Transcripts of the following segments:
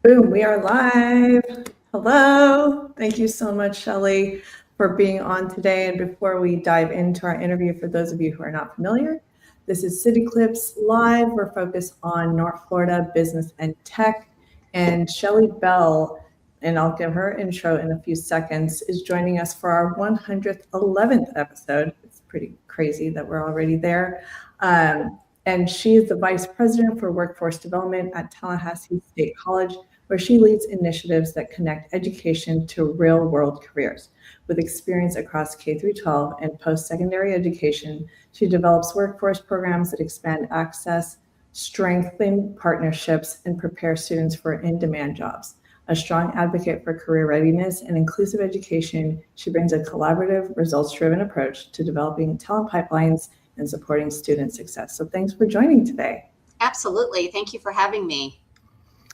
Boom, we are live. Hello. Thank you so much, Shelly, for being on today. And before we dive into our interview, for those of you who are not familiar, this is CityClips Live. We're focused on North Florida business and tech. And Shelly Bell, and I'll give her intro in a few seconds, is joining us for our 111th episode. It's pretty crazy that we're already there. And she is the Vice President for Workforce Development at Tallahassee State College, where she leads initiatives that connect education to real-world careers. With experience across K through 12 and post-secondary education, she develops workforce programs that expand access, strengthen partnerships, and prepare students for in-demand jobs. A strong advocate for career readiness and inclusive education, she brings a collaborative, results-driven approach to developing talent pipelines and supporting student success. So thanks for joining today. Absolutely. Thank you for having me.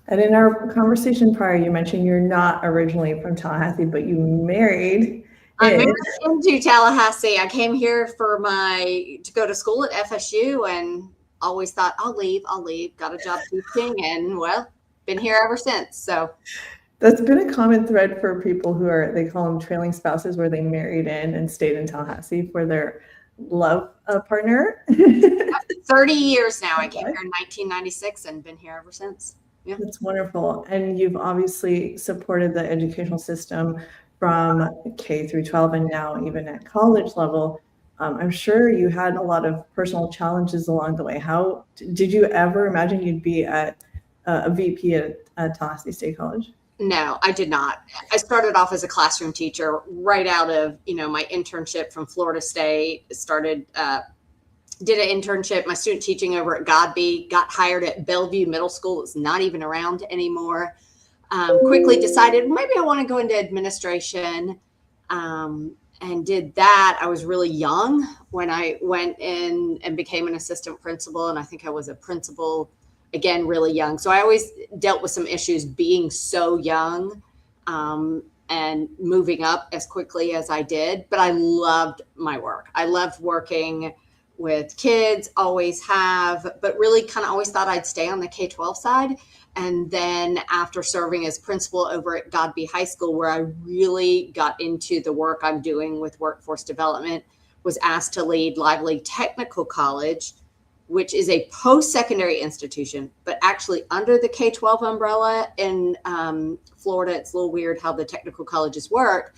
And in our conversation prior, you mentioned you're not originally from Tallahassee, but you married. I'm married into Tallahassee. I came here to go to school at FSU and always thought, I'll leave. Got a job teaching and been here ever since. So that's been a common thread for people who they call them trailing spouses, where they married in and stayed in Tallahassee for their love partner. 30 years now. I came here in 1996 and been here ever since. Yeah. That's wonderful. And you've obviously supported the educational system from K through 12 and now even at college level. I'm sure you had a lot of personal challenges along the way. How did you ever imagine you'd be at a VP at Tallahassee State College? No, I did not. I started off as a classroom teacher right out of, my internship from Florida State. Did an internship, my student teaching over at Godby, got hired at Bellevue Middle School. It's not even around anymore. Quickly decided maybe I want to go into administration, and did that. I was really young when I went in and became an assistant principal. And I think I was a principal, again, really young. So I always dealt with some issues being so young, and moving up as quickly as I did. But I loved my work. I loved working with kids, always have, but really kind of always thought I'd stay on the K-12 side. And then after serving as principal over at Godby High School, where I really got into the work I'm doing with workforce development, was asked to lead Lively Technical College, which is a post-secondary institution, but actually under the K-12 umbrella in Florida. It's a little weird how the technical colleges work.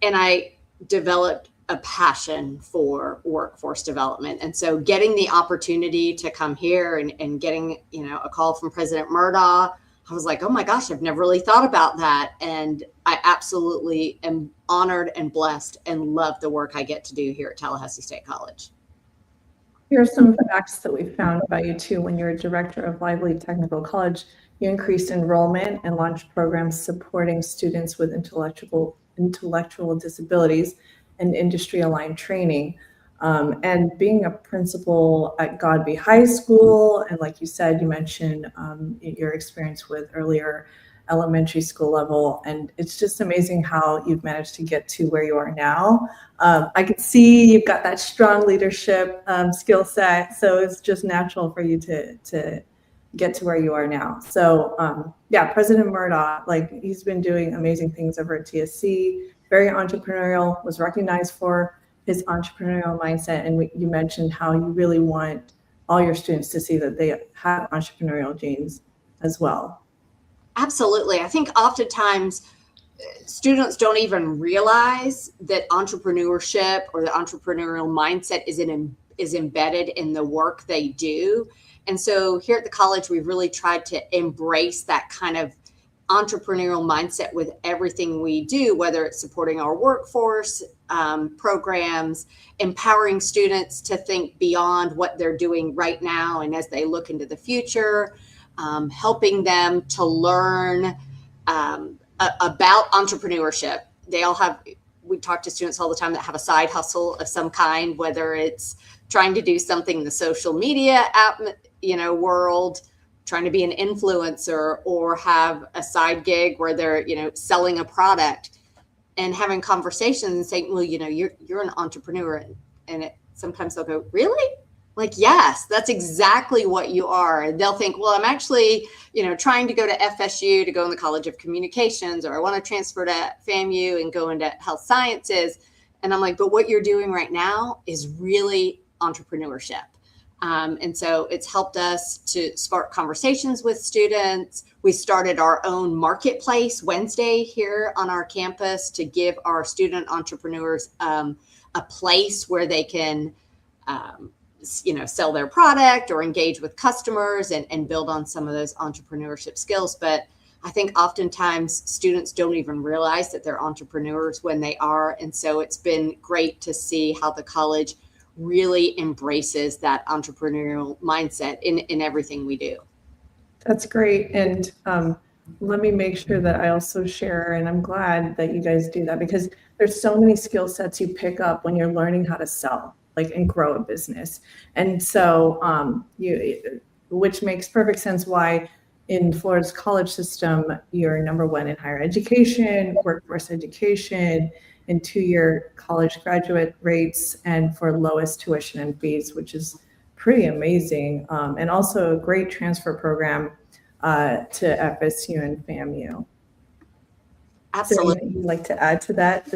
And I developed a passion for workforce development. And so getting the opportunity to come here and getting, a call from President Murdaugh, I was like, oh my gosh, I've never really thought about that. And I absolutely am honored and blessed and love the work I get to do here at Tallahassee State College. Here are some facts that we found about you too. When you're director of Lively Technical College, you increased enrollment and launched programs supporting students with intellectual disabilities and industry-aligned training. And being a principal at Godby High School, and like you said, you mentioned your experience with earlier elementary school level, and it's just amazing how you've managed to get to where you are now. I could see you've got that strong leadership skill set, so it's just natural for you to get to where you are now. So President Murdaugh, he's been doing amazing things over at TSC, very entrepreneurial, was recognized for his entrepreneurial mindset. And you mentioned how you really want all your students to see that they have entrepreneurial genes as well. Absolutely. I think oftentimes students don't even realize that entrepreneurship or the entrepreneurial mindset is embedded in the work they do. And so here at the college, we've really tried to embrace that kind of entrepreneurial mindset with everything we do, whether it's supporting our workforce programs, empowering students to think beyond what they're doing right now and as they look into the future, helping them to learn about entrepreneurship. We talk to students all the time that have a side hustle of some kind, whether it's trying to do something in the social media world, trying to be an influencer, or have a side gig where they're, selling a product, and having conversations and saying, well, you're an entrepreneur. And sometimes they'll go, really? Like, yes, that's exactly what you are. They'll think, well, I'm actually, trying to go to FSU to go in the College of Communications, or I want to transfer to FAMU and go into health sciences. And I'm like, but what you're doing right now is really entrepreneurship. And so it's helped us to spark conversations with students. We started our own marketplace Wednesday here on our campus to give our student entrepreneurs a place where they can sell their product or engage with customers and build on some of those entrepreneurship skills. But I think oftentimes students don't even realize that they're entrepreneurs when they are. And so it's been great to see how the college really embraces that entrepreneurial mindset in everything we do. That's great. And let me make sure that I also share, and I'm glad that you guys do that, because there's so many skill sets you pick up when you're learning how to sell, and grow a business. And so which makes perfect sense why in Florida's college system, you're number one in higher education, workforce education, and 2-year college graduate rates, and for lowest tuition and fees, which is pretty amazing. And also a great transfer program to FSU and FAMU. Absolutely. Is there anything you'd like to add to that?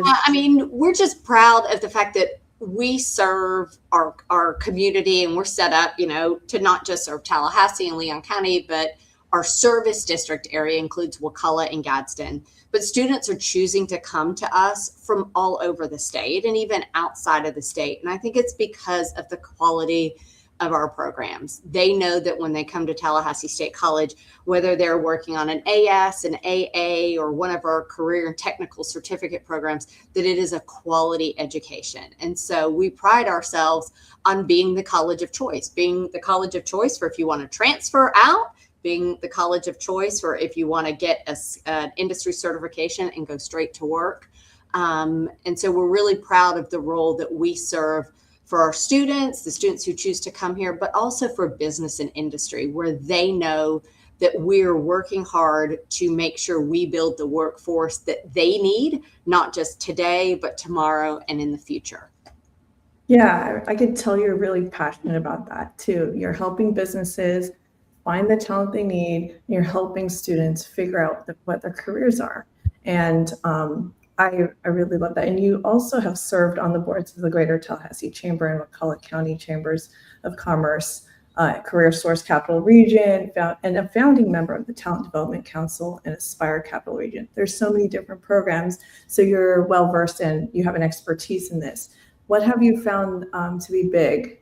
We're just proud of the fact that we serve our community, and we're set up, to not just serve Tallahassee and Leon County, but our service district area includes Wakulla and Gadsden. But students are choosing to come to us from all over the state and even outside of the state. And I think it's because of the quality of our programs. They know that when they come to Tallahassee State College, whether they're working on an AS, an AA, or one of our career and technical certificate programs, that it is a quality education. And so we pride ourselves on being the college of choice, being the college of choice for if you want to transfer out, being the college of choice for if you want to get an industry certification and go straight to work. And so we're really proud of the role that we serve for our students, the students who choose to come here, but also for business and industry, where they know that we're working hard to make sure we build the workforce that they need, not just today, but tomorrow and in the future. Yeah, I could tell you're really passionate about that too. You're helping businesses find the talent they need, and you're helping students figure out what their careers are. And I really love that. And you also have served on the boards of the Greater Tallahassee Chamber and Wakulla County Chambers of Commerce, Career Source Capital Region, and a founding member of the Talent Development Council and Aspire Capital Region. There's so many different programs, so you're well-versed and you have an expertise in this. What have you found to be big?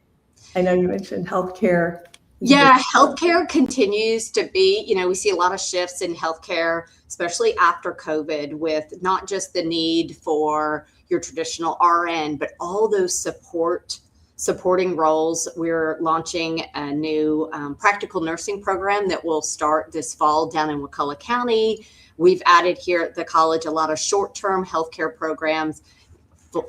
I know you mentioned healthcare. Yeah, healthcare continues to be, we see a lot of shifts in healthcare, especially after COVID, with not just the need for your traditional RN, but all those supporting roles. We're launching a new practical nursing program that will start this fall down in Wakulla County. We've added here at the college a lot of short-term healthcare programs,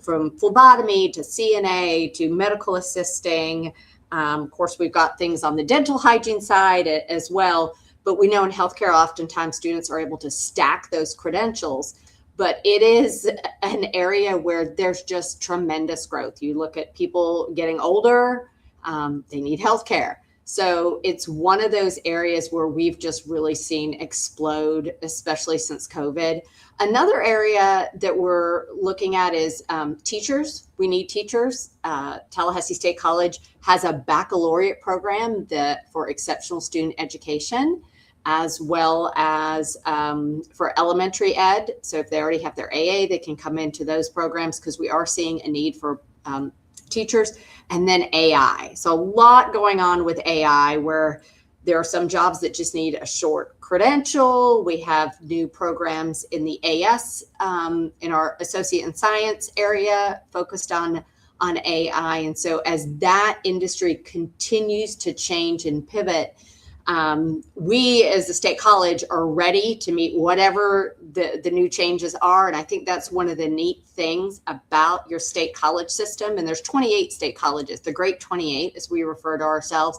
from phlebotomy to CNA to medical assisting. Of course, we've got things on the dental hygiene side as well, but we know in healthcare, oftentimes students are able to stack those credentials, but it is an area where there's just tremendous growth. You look at people getting older, they need healthcare. So it's one of those areas where we've just really seen explode, especially since COVID. Another area that we're looking at is teachers. We need teachers. Tallahassee State College has a baccalaureate program for exceptional student education, as well as for elementary ed. So if they already have their AA, they can come into those programs because we are seeing a need for teachers. And then AI. So a lot going on with AI, where there are some jobs that just need a short credential. We have new programs in the AS, in our associate in science area, focused on AI. And so as that industry continues to change and pivot, we as the state college are ready to meet whatever the new changes are. And I think that's one of the neat things about your state college system. And there's 28 state colleges, the great 28, as we refer to ourselves,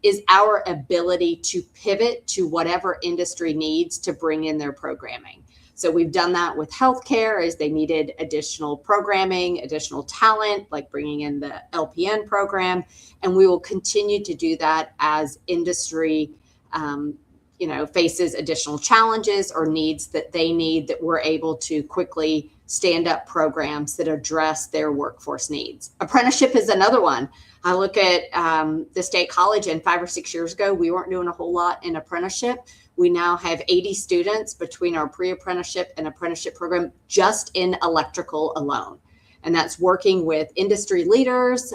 is our ability to pivot to whatever industry needs to bring in their programming. So we've done that with healthcare as they needed additional programming, additional talent, like bringing in the LPN program. And we will continue to do that as industry, faces additional challenges or needs that they need, that we're able to quickly stand up programs that address their workforce needs. Apprenticeship is another one. I look at the state college, and 5 or 6 years ago, we weren't doing a whole lot in apprenticeship. We now have 80 students between our pre-apprenticeship and apprenticeship program just in electrical alone. And that's working with industry leaders,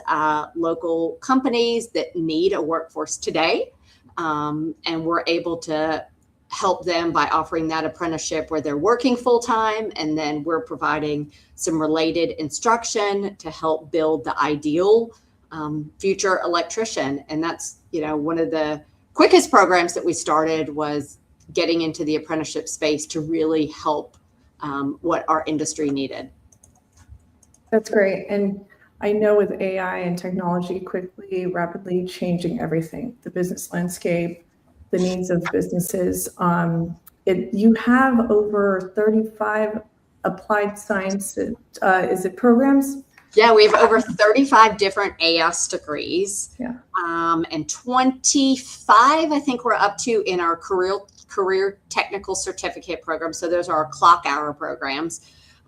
local companies that need a workforce today. And we're able to help them by offering that apprenticeship where they're working full time. And then we're providing some related instruction to help build the ideal future electrician. And that's, one of the quickest programs that we started was getting into the apprenticeship space to really help what our industry needed. That's great. And I know with AI and technology rapidly changing everything, the business landscape, the needs of businesses. You have over 35 applied science, is it programs? Yeah, we have over 35 different AS degrees. Yeah. And 25, I think we're up to in our career technical certificate program. So those are our clock hour programs.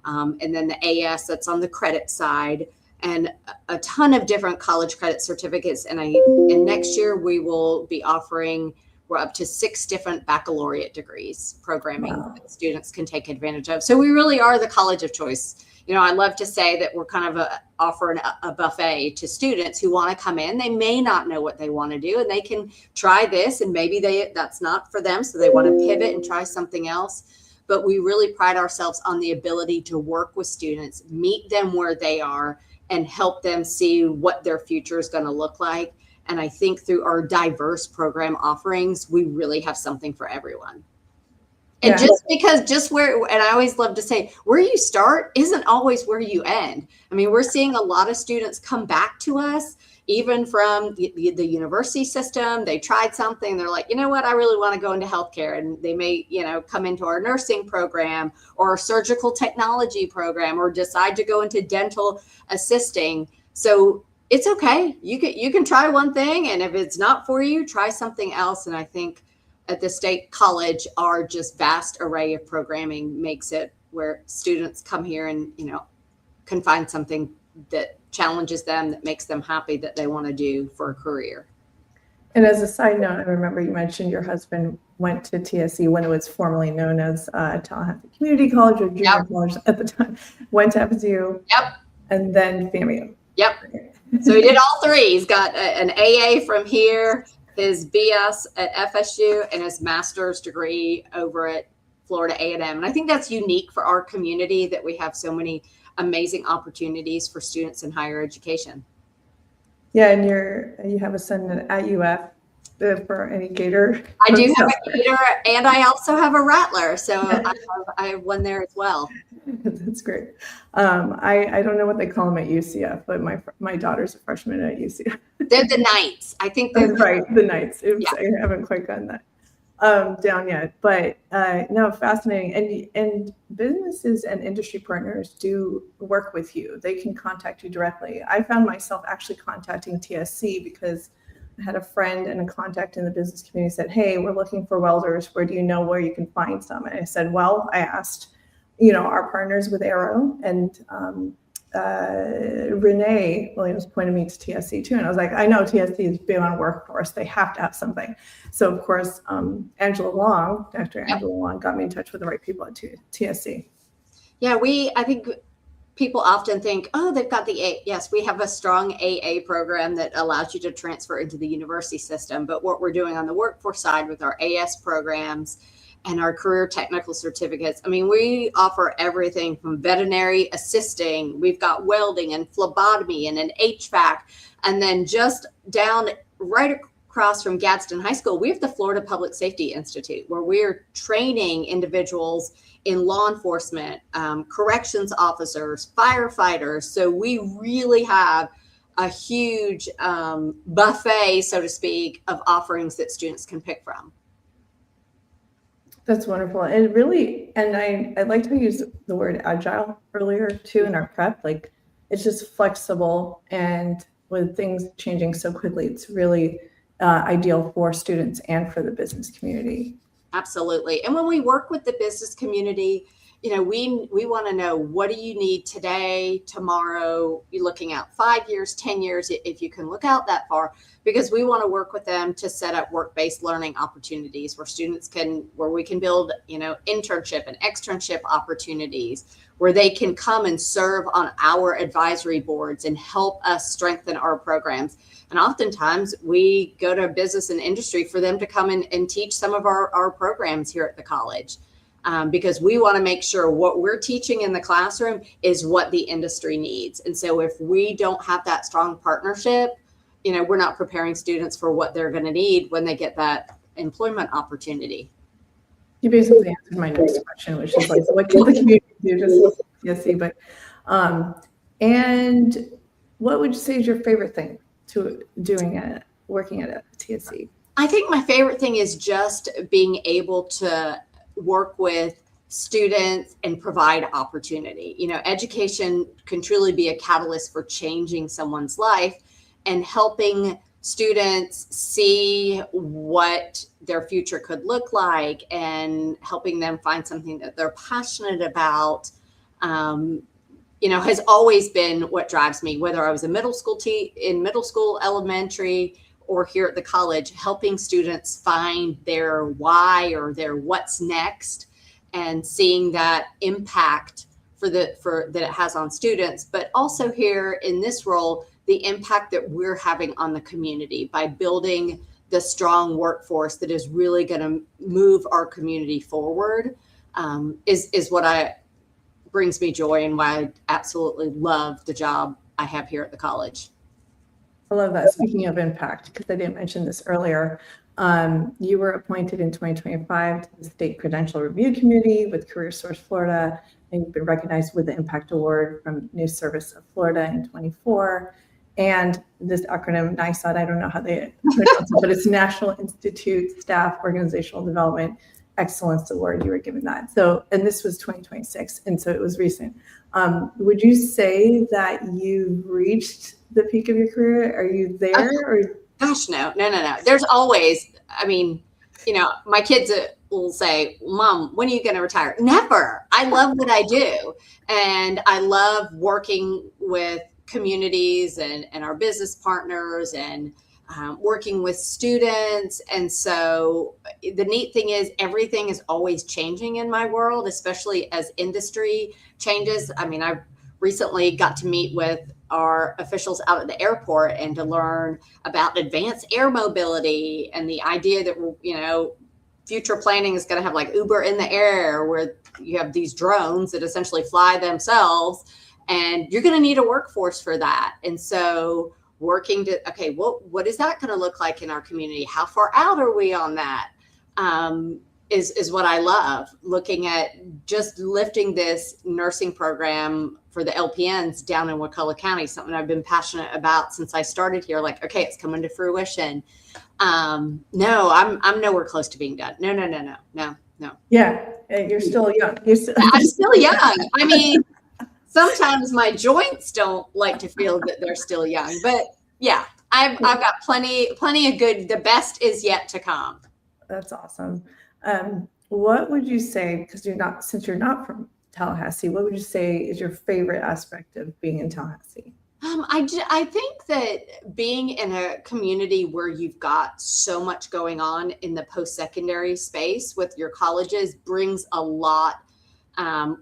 And then the AS, that's on the credit side, and a ton of different college credit certificates. And next year we will be offering, we're up to 6 different baccalaureate degrees programming that students can take advantage of. So we really are the college of choice. I love to say that we're kind of offering a buffet to students who want to come in. They may not know what they want to do, and they can try this, and maybe that's not for them. So they want to pivot and try something else. But we really pride ourselves on the ability to work with students, meet them where they are, and help them see what their future is going to look like. And I think through our diverse program offerings, we really have something for everyone. And just where, and I always love to say, where you start isn't always where you end. I mean, we're seeing a lot of students come back to us, even from the university system. They tried something, they're like, you know what, I really want to go into healthcare. And they may, come into our nursing program or our surgical technology program, or decide to go into dental assisting. So it's okay. You can try one thing, and if it's not for you, try something else. And I think at the state college, our just vast array of programming makes it where students come here and, can find something that challenges them, that makes them happy, that they want to do for a career. And as a side note, I remember you mentioned your husband went to TSC when it was formerly known as Tallahassee Community College or Junior College at the time, went to FSU, and then FAMU. Yep. So he did all 3. He's got an AA from here, his BS at FSU, and his master's degree over at Florida A&M. And I think that's unique for our community, that we have so many amazing opportunities for students in higher education. Yeah, and you have a son at UF for any Gator. I do have a Gator, and I also have a Rattler, so I have one there as well. That's great. I don't know what they call them at UCF, but my daughter's a freshman at UCF. They're the Knights. I think they're right, the Knights. I haven't quite gotten that down yet, but no, fascinating. And businesses and industry partners do work with you. They can contact you directly. I found myself actually contacting TSC because I had a friend and a contact in the business community said, hey, we're looking for welders. Where do you know where you can find some? And I said, well, I asked, our partners with Aero, and Renee Williams pointed me to TSC too. And I was like, I know TSC is big on workforce. They have to have something. So of course, Dr. Angela Long got me in touch with the right people at TSC. Yeah, I think people often think, oh, they've got the A. Yes, we have a strong AA program that allows you to transfer into the university system. But what we're doing on the workforce side with our AS programs and our career technical certificates, I mean, we offer everything from veterinary assisting. We've got welding and phlebotomy and an HVAC. And then just down right across from Gadsden High School, we have the Florida Public Safety Institute, where we're training individuals in law enforcement, corrections officers, firefighters. So we really have a huge buffet, so to speak, of offerings that students can pick from. That's wonderful. And really, and I liked how you used the word agile earlier too in our prep. Like it's just flexible, and with things changing so quickly, it's really ideal for students and for the business community. Absolutely. And when we work with the business community, we want to know, what do you need today, tomorrow? You're looking out 5 years, 10 years, if you can look out that far, because we want to work with them to set up work-based learning opportunities where we can build, internship and externship opportunities, where they can come and serve on our advisory boards and help us strengthen our programs. And oftentimes we go to business and industry for them to come in and teach some of our programs here at the college. Because we want to make sure what we're teaching in the classroom is what the industry needs. And so if we don't have that strong partnership, we're not preparing students for what they're going to need when they get that employment opportunity. You basically answered my next question, which is like, what can the community do to TSC? But, and what would you say is your favorite thing to working at a TSC? I think my favorite thing is just being able to work with students and provide opportunity. Education can truly be a catalyst for changing someone's life and helping students see what their future could look like and helping them find something that they're passionate about. Has always been what drives me, whether I was in middle school, elementary, or here at the college, helping students find their why or their what's next, and seeing that impact that it has on students, but also here in this role, the impact that we're having on the community by building the strong workforce that is really going to move our community forward, is what brings me joy, and why I absolutely love the job I have here at the college. I love that. Speaking of impact, because I didn't mention this earlier, you were appointed in 2025 to the State Credential Review Committee with CareerSource Florida, and you've been recognized with the Impact Award from News Service of Florida in 24. And this acronym, NISOD, I don't know how they pronounce it, but it's National Institute Staff Organizational Development Excellence Award. You were given that. So, and this was 2026, and so it was recent. Would you say that you've reached the peak of your career? Are you there? Or? Gosh, no. There's always, my kids will say, Mom, when are you going to retire? Never. I love what I do. And I love working with communities and our business partners, and working with students. And so the neat thing is, everything is always changing in my world, especially as industry changes. I recently got to meet with our officials out at the airport and to learn about advanced air mobility, and the idea that, future planning is going to have like Uber in the air, where you have these drones that essentially fly themselves, and you're going to need a workforce for that. And so working to, okay, what is that going to look like in our community? How far out are we on that? Is what I love, looking at just lifting this nursing program for the LPNs down in Wakulla County, something I've been passionate about since I started here. Like, okay, it's coming to fruition. No, I'm nowhere close to being done. No. Yeah, you're still young. I'm still young. Sometimes my joints don't like to feel that they're still young, but yeah, I've got plenty of good. The best is yet to come. That's awesome. What would you say, since you're not from Tallahassee, what would you say is your favorite aspect of being in Tallahassee? I think that being in a community where you've got so much going on in the post-secondary space with your colleges brings a lot,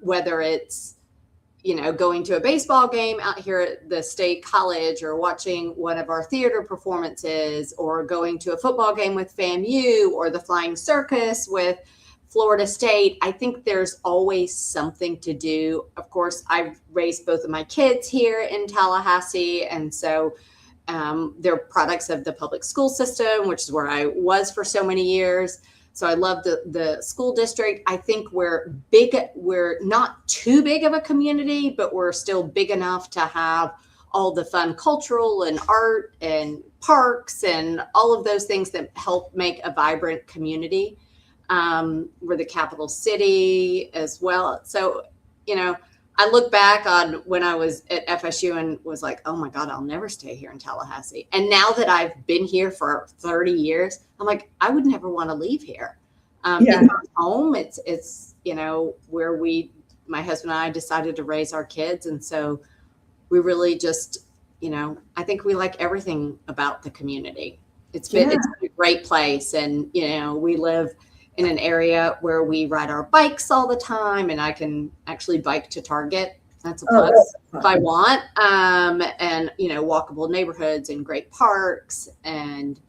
whether it's, going to a baseball game out here at the state college, or watching one of our theater performances, or going to a football game with FAMU, or the flying circus with Florida State. I think there's always something to do. Of course, I've raised both of my kids here in Tallahassee, and so they're products of the public school system, which is where I was for so many years. So I love the school district. I think we're not too big of a community, but we're still big enough to have all the fun cultural and art and parks and all of those things that help make a vibrant community. We're the capital city as well. So, I look back on when I was at FSU and was like, oh my God, I'll never stay here in Tallahassee. And now that I've been here for 30 years, I'm like, I would never want to leave here. It's our home. It's where my husband and I decided to raise our kids. And so we really just, I think we like everything about the community. It's been a great place. And, we live in an area where we ride our bikes all the time, and I can actually bike to Target. That's a plus if I want. And, walkable neighborhoods and great parks, and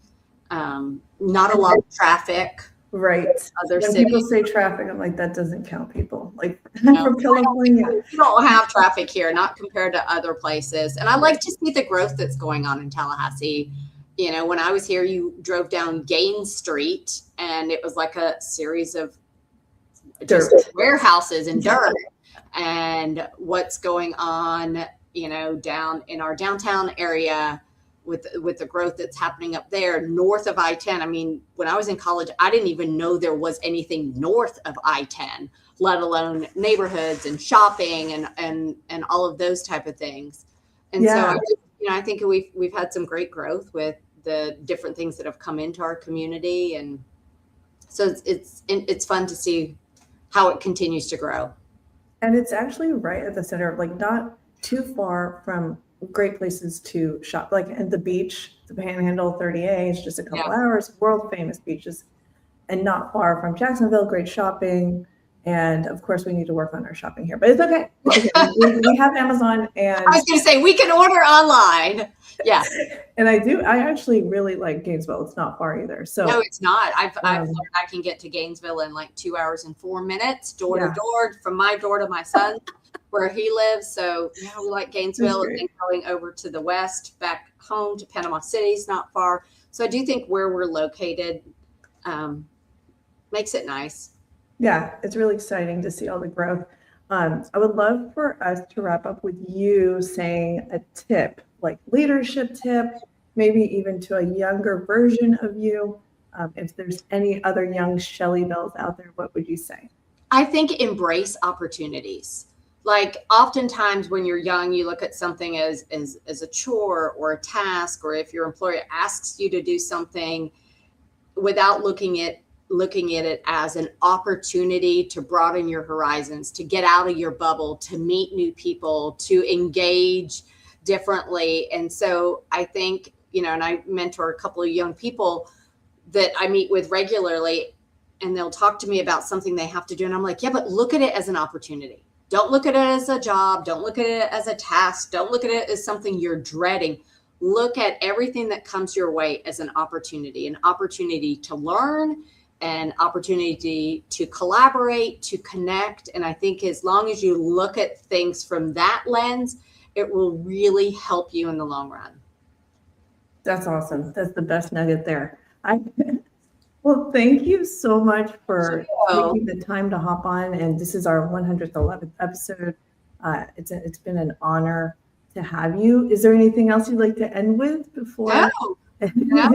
not a lot of traffic. Right. Other when cities. People say traffic, I'm like, that doesn't count, people. Like from California. We don't have traffic here, not compared to other places. And I like to see the growth that's going on in Tallahassee. When I was here, you drove down Gaines Street, and it was like a series of just warehouses and dirt. And what's going on, down in our downtown area with the growth that's happening up there north of I-10. I mean, when I was in college, I didn't even know there was anything north of I-10, let alone neighborhoods and shopping and all of those type of things. And so I think we've had some great growth with the different things that have come into our community, and so it's fun to see how it continues to grow. And it's actually right at the center of, like, not too far from great places to shop, like at the beach, the Panhandle 30A is just a couple hours, world famous beaches, and not far from Jacksonville, great shopping. And of course, we need to work on our shopping here, but it's okay. We have Amazon, and I was going to say we can order online. Yeah, and I actually really like Gainesville. It's not far either. So no, it's not. I've learned I can get to Gainesville in like 2 hours and 4 minutes, door to door, from my door to my son, where he lives. So we like Gainesville, and then going over to the west, back home to Panama City is not far. So I do think where we're located makes it nice. Yeah, it's really exciting to see all the growth. I would love for us to wrap up with you saying a tip, like leadership tip, maybe even to a younger version of you. If there's any other young Shelly Bells out there, what would you say? I think embrace opportunities. Like oftentimes when you're young, you look at something as a chore or a task, or if your employer asks you to do something without looking at it as an opportunity to broaden your horizons, to get out of your bubble, to meet new people, to engage differently. And so I think, and I mentor a couple of young people that I meet with regularly, and they'll talk to me about something they have to do. And I'm like, yeah, but look at it as an opportunity. Don't look at it as a job. Don't look at it as a task. Don't look at it as something you're dreading. Look at everything that comes your way as an opportunity to learn, an opportunity to collaborate, to connect. And I think as long as you look at things from that lens, it will really help you in the long run. That's awesome. That's the best nugget there. Well, thank you so much for taking the time to hop on. And this is our 111th episode. It's been an honor to have you. Is there anything else you'd like to end with before? No.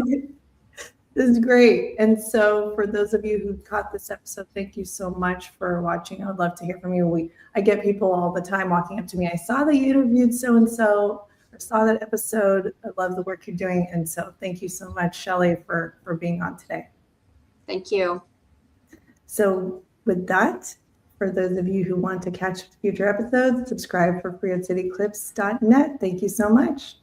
This is great. And so for those of you who caught this episode, thank you so much for watching. I would love to hear from you. I get people all the time walking up to me. I saw that you interviewed so-and-so, or saw that episode. I love the work you're doing. And so thank you so much, Shelly, for being on today. Thank you. So with that, for those of you who want to catch future episodes, subscribe for free at cityclips.net. Thank you so much.